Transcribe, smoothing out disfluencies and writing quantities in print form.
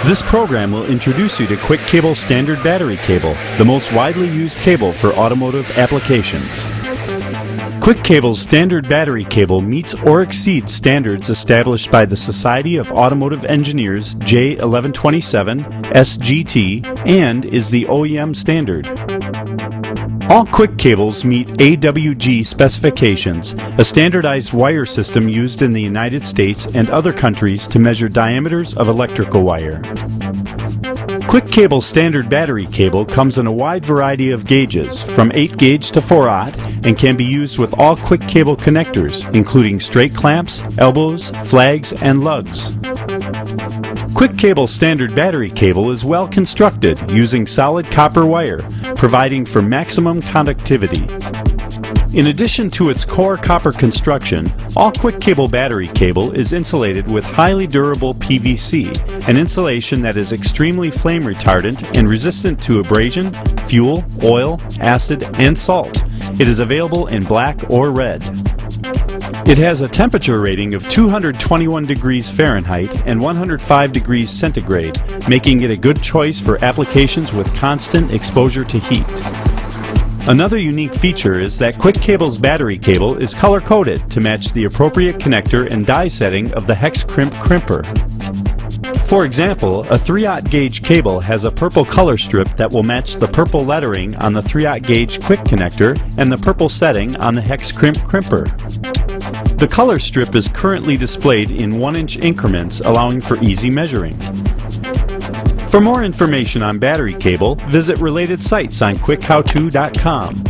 This program will introduce you to Quick Cable Standard Battery Cable, the most widely used cable for automotive applications. Quick Cable's standard battery cable meets or exceeds standards established by the Society of Automotive Engineers J1127 SGT and is the OEM standard. All Quick cables meet AWG specifications, a standardized wire system used in the United States and other countries to measure diameters of electrical wire. Quick Cable standard battery cable comes in a wide variety of gauges, from 8 gauge to 4/0, and can be used with all Quick Cable connectors, including straight clamps, elbows, flags, and lugs. Quick Cable standard battery cable is well constructed, using solid copper wire, providing for maximum conductivity. In addition to its core copper construction, all Quick Cable battery cable is insulated with highly durable PVC, an insulation that is extremely flame retardant and resistant to abrasion, fuel, oil, acid, and salt. It is available in black or red. It has a temperature rating of 221 degrees Fahrenheit and 105 degrees centigrade, making it a good choice for applications with constant exposure to heat. Another unique feature is that Quick Cable's battery cable is color-coded to match the appropriate connector and die setting of the hex crimp crimper. For example, a 3/0 gauge cable has a purple color strip that will match the purple lettering on the 3/0 gauge quick connector and the purple setting on the hex crimp crimper. The color strip is currently displayed in 1-inch increments, allowing for easy measuring. For more information on battery cable, visit related sites on quickhowto.com.